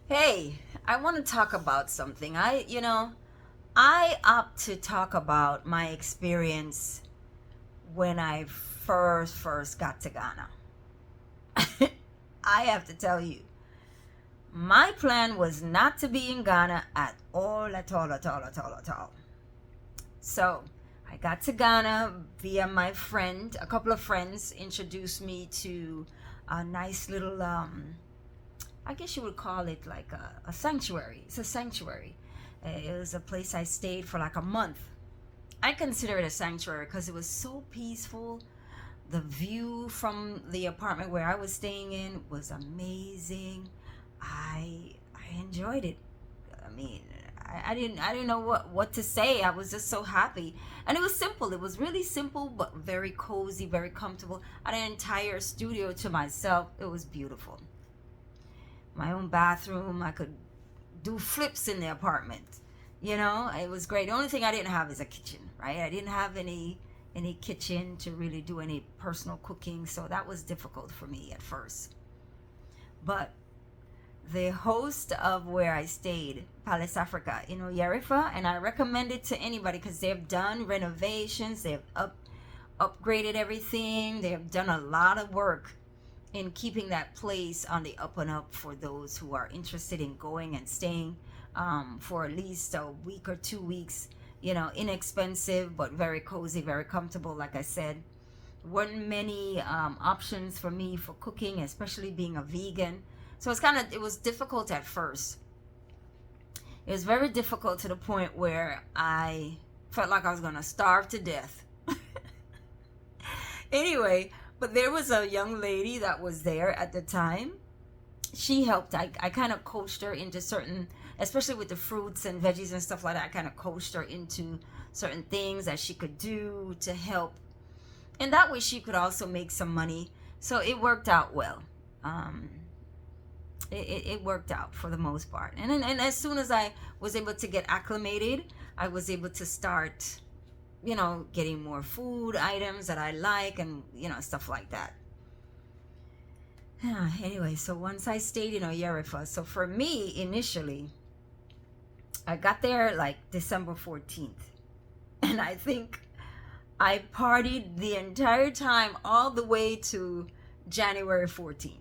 Hey, I want to talk about something. I opt to talk about my experience when I first got to Ghana. I have to tell you, my plan was not to be in Ghana at all. So, I got to Ghana via my friend. A couple of friends introduced me to a nice little I guess you would call it like a sanctuary. It's a sanctuary. It was a place I stayed for like a month. I consider it a sanctuary because it was so peaceful. The view from the apartment where I was staying in was amazing. I enjoyed it. I mean, I didn't know what to say. I was just so happy, and it was simple. It was really simple, but very cozy, very comfortable. I had an entire studio to myself. It was beautiful. My own bathroom. I could do flips in the apartment. It was great. The only thing I didn't have is a kitchen, right? I didn't have any kitchen to really do any personal cooking, so that was difficult for me at first. But the host of where I stayed, Palace Africa in Oyarifa, and I recommend it to anybody because they've done renovations, they've upgraded everything, they have done a lot of work in keeping that place on the up and up for those who are interested in going and staying for at least a week or 2 weeks. Inexpensive but very cozy, very comfortable. Like I said, weren't many options for me for cooking, especially being a vegan. So it was difficult at first. It was very difficult to the point where I felt like I was gonna starve to death. Anyway, but there was a young lady that was there at the time. She helped. I kind of coached her into certain, especially with the fruits and veggies and stuff like that. I kind of coached her into certain things that she could do to help, and that way she could also make some money. So it worked out well. Um, it worked out for the most part. And as soon as I was able to get acclimated, I was able to start, getting more food items that I like, and stuff like that. Anyway, so once I stayed in Oyarifa, so for me initially, I got there like December 14th. And I think I partied the entire time all the way to January 14th.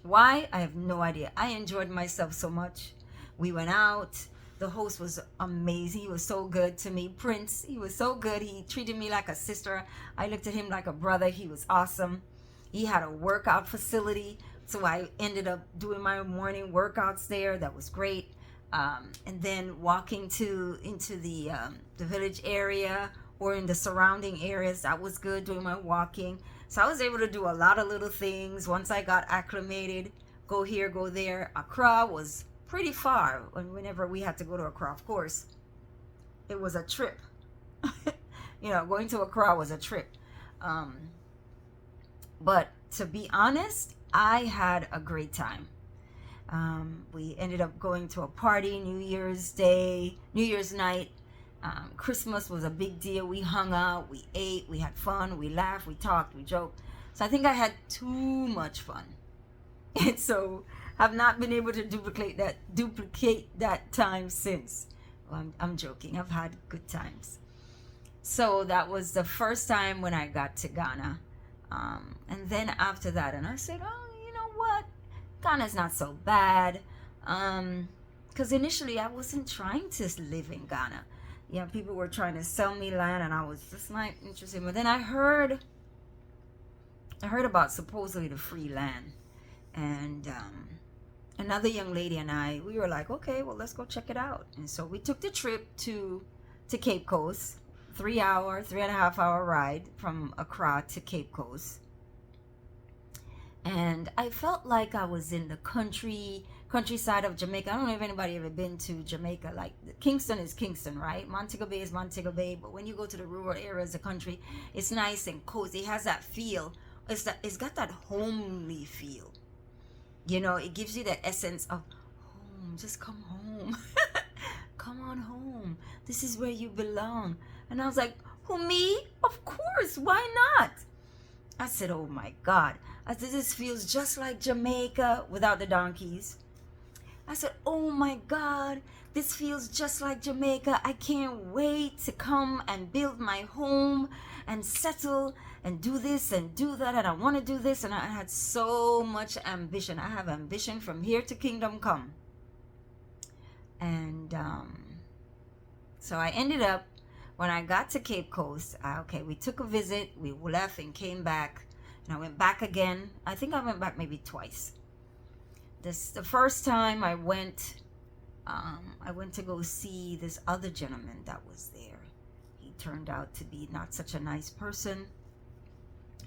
Why? I have no idea. I enjoyed myself so much. We went out. The host was amazing. He was so good to me. Prince, he was so good. He treated me like a sister. I looked at him like a brother. He was awesome. He had a workout facility, so I ended up doing my morning workouts there. That was great. And then walking into the village area or in the surrounding areas, that was good, doing my walking. So I was able to do a lot of little things once I got acclimated. Go here, go there. Accra was pretty far. Whenever we had to go to Accra, of course, it was a trip. Going to Accra was a trip. Um, but to be honest, I had a great time. We ended up going to a party New Year's Day, New Year's night. Christmas was a big deal. We hung out, we ate, we had fun, we laughed, we talked, we joked. So I think I had too much fun. And so have not been able to duplicate that time since. Well, I'm joking. I've had good times. So that was the first time when I got to Ghana. And then after that, and I said, oh, you know what? Ghana's not so bad. Because initially I wasn't trying to live in Ghana. People were trying to sell me land, and I was just not interested. But then I heard about supposedly the free land, and another young lady and we were like, okay, well, let's go check it out. And so we took the trip to Cape Coast, 3 hour, 3.5 hour ride from Accra to Cape Coast. And I felt like I was in the countryside of Jamaica. I don't know if anybody ever been to Jamaica. Like Kingston is Kingston, right? Montego Bay is Montego Bay. But when you go to the rural areas of the country, it's nice and cozy. It has that feel. It's got that homely feel. It gives you that essence of home. Just come home. Come on home. This is where you belong. And I was like, who, me? Of course. Why not? I said, oh my God. I said, this feels just like Jamaica without the donkeys. I said, oh my God, this feels just like Jamaica. I can't wait to come and build my home and settle and do this and do that. And I want to do this. And I had so much ambition. I have ambition from here to kingdom come. And so I ended up, when I got to Cape Coast, we took a visit. We left and came back. And I went back again. I think I went back maybe twice. The first time I went to go see this other gentleman that was there. He turned out to be not such a nice person,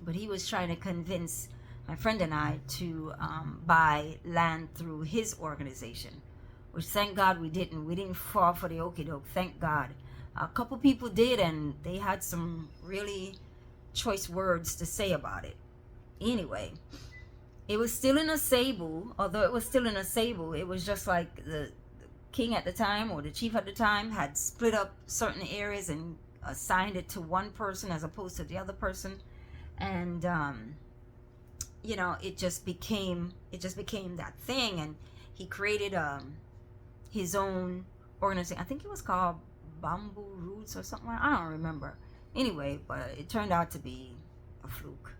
but he was trying to convince my friend and I to buy land through his organization, which thank God we didn't. We didn't fall for the okie doke, thank God. A couple people did, and they had some really choice words to say about it. Anyway, it was still in a Cebu. Although it was still in a Cebu, it was just like the king at the time, or the chief at the time, had split up certain areas and assigned it to one person as opposed to the other person. And it just became that thing. And he created his own organization. I think it was called Bamboo Roots or something. I don't remember. Anyway, but it turned out to be a fluke.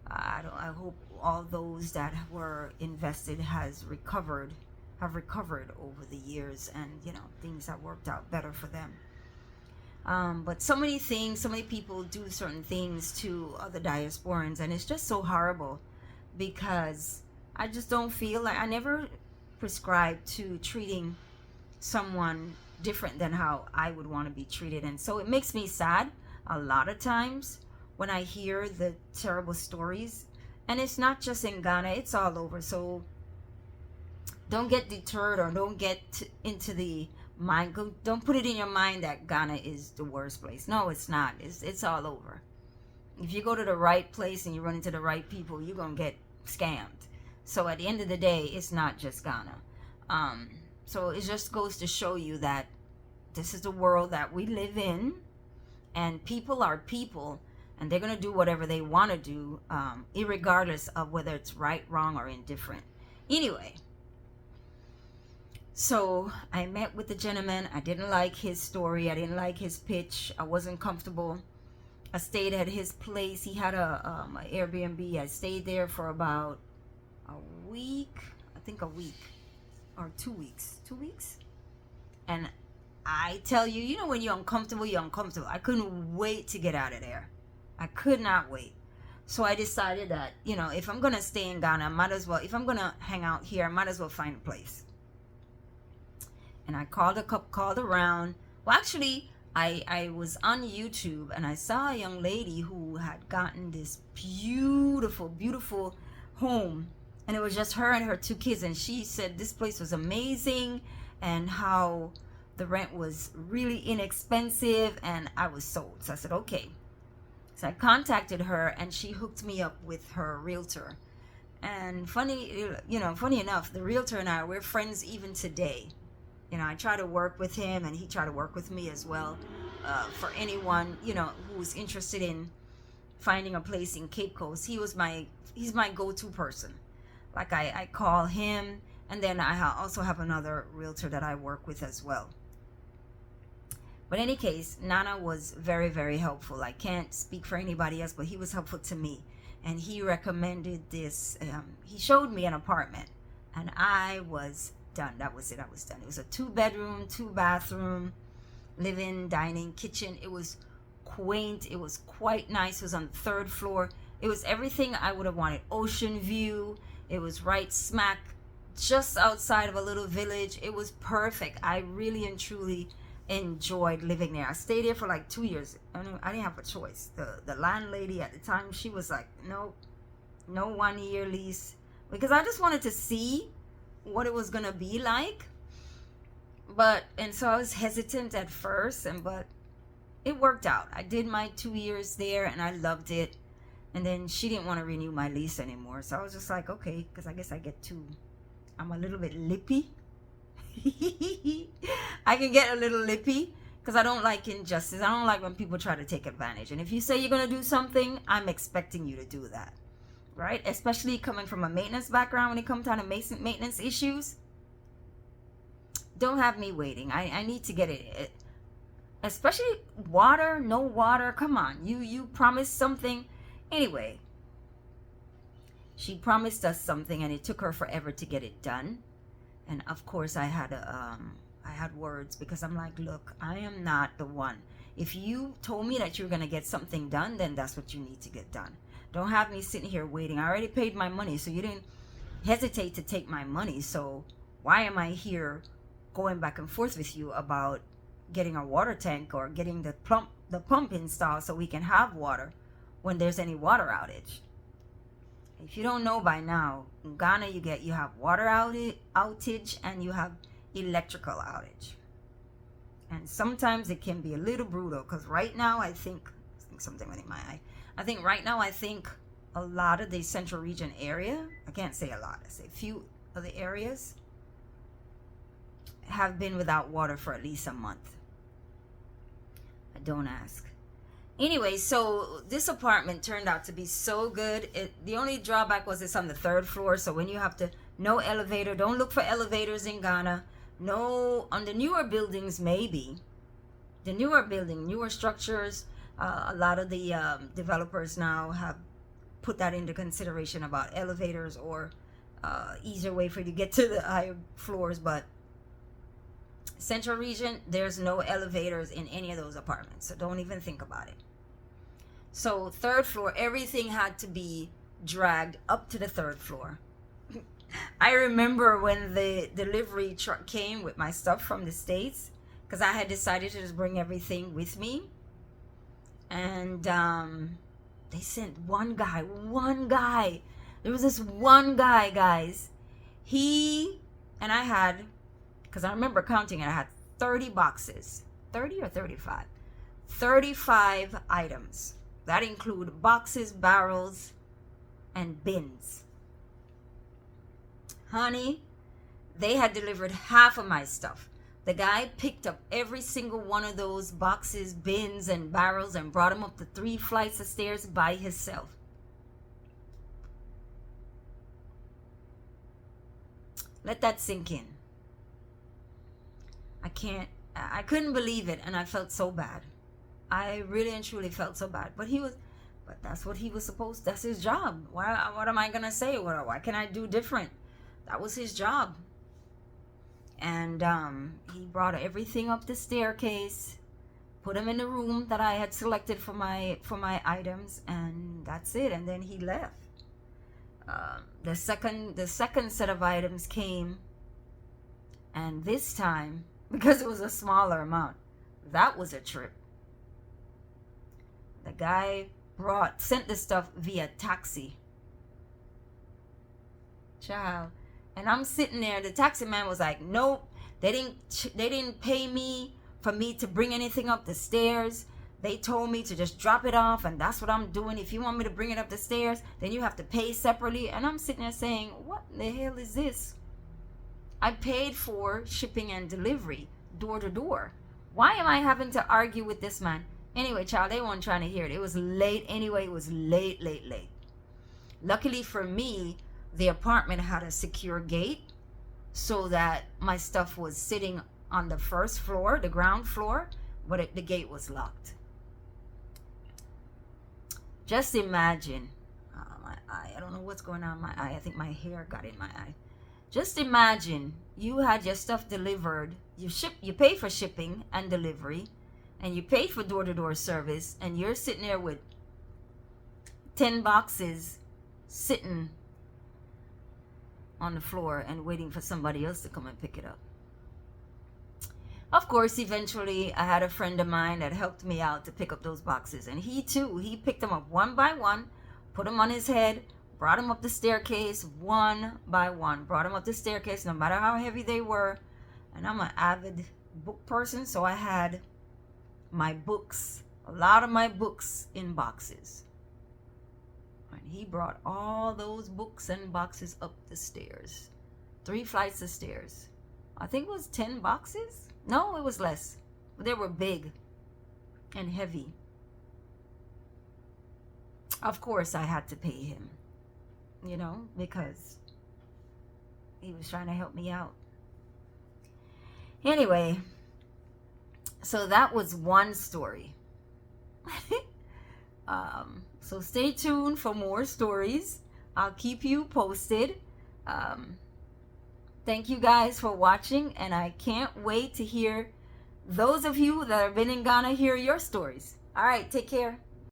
I hope all those that were invested have recovered over the years, and things have worked out better for them. But so many people do certain things to other diasporans, and it's just so horrible, because I just don't feel like, I never prescribe to treating someone different than how I would want to be treated. And so it makes me sad a lot of times when I hear the terrible stories. And it's not just in Ghana, it's all over. So don't get deterred, or don't get into the mind. Don't put it in your mind that Ghana is the worst place. No, it's not. It's all over. If you go to the right place and you run into the right people, you're going to get scammed. So at the end of the day, it's not just Ghana. So it just goes to show you that this is the world that we live in, and people are people, and they're going to do whatever they want to do, irregardless of whether it's right, wrong, or indifferent. Anyway, so I met with the gentleman. I didn't like his story. I didn't like his pitch. I wasn't comfortable. I stayed at his place. He had a Airbnb. I stayed there for about a week. I think a week or 2 weeks. 2 weeks. And I tell you, when you're uncomfortable, you're uncomfortable. I couldn't wait to get out of there. I could not wait. So I decided that, if I'm going to stay in Ghana, I might as well, if I'm going to hang out here, I might as well find a place. And I called around. Well, actually, I was on YouTube, and I saw a young lady who had gotten this beautiful, beautiful home. And it was just her and her 2 kids. And she said this place was amazing, and how the rent was really inexpensive. And I was sold. So I said, okay. So I contacted her, and she hooked me up with her realtor. And funny enough, the realtor and we're friends even today. I try to work with him, and he tried to work with me as well. For anyone, who's interested in finding a place in Cape Coast, he's my go-to person. Like I call him, and then I also have another realtor that I work with as well. But in any case, Nana was very, very helpful. I can't speak for anybody else, but he was helpful to me. And he recommended this. He showed me an apartment, and I was done. That was it. I was done. It was a 2-bedroom, 2-bathroom, living, dining, kitchen. It was quaint. It was quite nice. It was on the 3rd floor. It was everything I would have wanted. Ocean view. It was right smack just outside of a little village. It was perfect. I really and truly enjoyed living there. I stayed there for like 2 years. I didn't have a choice. The landlady at the time, she was like, no 1-year lease, because I just wanted to see what it was gonna be like. And so I was hesitant at first, but it worked out. I did my 2 years there, and I loved it. And then she didn't want to renew my lease anymore, so I was just like, okay, because I guess I'm a little bit lippy. I can get a little lippy because I don't like injustice. I don't like when people try to take advantage. And if you say you're going to do something, I'm expecting you to do that, right? Especially coming from a maintenance background, when it comes down to maintenance issues. don't have me waiting. I need to get it. Especially water, no water. Come on. You promised something. Anyway, she promised us something and it took her forever to get it done. And of course I had words, because I'm like, look, I am not the one. If you told me that you're going to get something done, then that's what you need to get done. Don't have me sitting here waiting. I already paid my money, so you didn't hesitate to take my money. So why am I here going back and forth with you about getting a water tank or getting the pump installed so we can have water when there's any water outage? If you don't know by now, in Ghana you have water outage and you have electrical outage. And sometimes it can be a little brutal, because right now I think something went in my eye. I think a lot of the central region area, I can't say a lot, I say a few of the areas have been without water for at least a month. I don't ask. Anyway, so this apartment turned out to be so good. The only drawback was it's on the 3rd floor, so when you have to, no elevator, don't look for elevators in Ghana. No, on the newer buildings, maybe. The newer structures, a lot of the developers now have put that into consideration about elevators or easier way for you to get to the higher floors. But Central Region, there's no elevators in any of those apartments, so don't even think about it. So 3rd floor, everything had to be dragged up to the 3rd floor. I remember when the delivery truck came with my stuff from the States, because I had decided to just bring everything with me. And they sent one guy. There was this one guy, guys. And I had, because I remember counting it, I had 30 boxes. 30 or 35? 35 items. That include boxes, barrels, and bins. Honey, they had delivered half of my stuff. The guy picked up every single one of those boxes, bins, and barrels and brought them up the 3 flights of stairs by himself. Let that sink in. I couldn't believe it, and I felt so bad. I really and truly felt so bad. But that's what he was supposed, that's his job. What am I going to say? Why can I do different? That was his job. And he brought everything up the staircase, put them in the room that I had selected for my items, and that's it. And then he left. The second set of items came, and this time, because it was a smaller amount, that was a trip. The guy sent the stuff via taxi. Child. And I'm sitting there. The taxi man was like, nope, they didn't pay me for me to bring anything up the stairs. They told me to just drop it off, and that's what I'm doing. If you want me to bring it up the stairs, then you have to pay separately. And I'm sitting there saying, what the hell is this? I paid for shipping and delivery, door to door. Why am I having to argue with this man? Anyway, child, they weren't trying to hear it. It was late anyway. It was late. Luckily for me, the apartment had a secure gate so that my stuff was sitting on the 1st floor, the ground floor, but the gate was locked. Just imagine, my eye, I don't know what's going on in my eye. I think my hair got in my eye. Just imagine you had your stuff delivered. You pay for shipping and delivery, and you paid for door-to-door service, and you're sitting there with 10 boxes sitting on the floor and waiting for somebody else to come and pick it up. Of course, eventually I had a friend of mine that helped me out to pick up those boxes, and he picked them up one by one, put them on his head, brought them up the staircase one by one, brought them up the staircase no matter how heavy they were. And I'm an avid book person, so I had my books, a lot of my books, in boxes. And he brought all those books and boxes up the stairs, 3 flights of stairs. I think it was 10 boxes. No, it was less, but they were big and heavy. Of course I had to pay him, because he was trying to help me out. Anyway, so that was one story. So stay tuned for more stories. I'll keep you posted. Thank you guys for watching, and I can't wait to hear those of you that have been in Ghana hear your stories. All right, take care.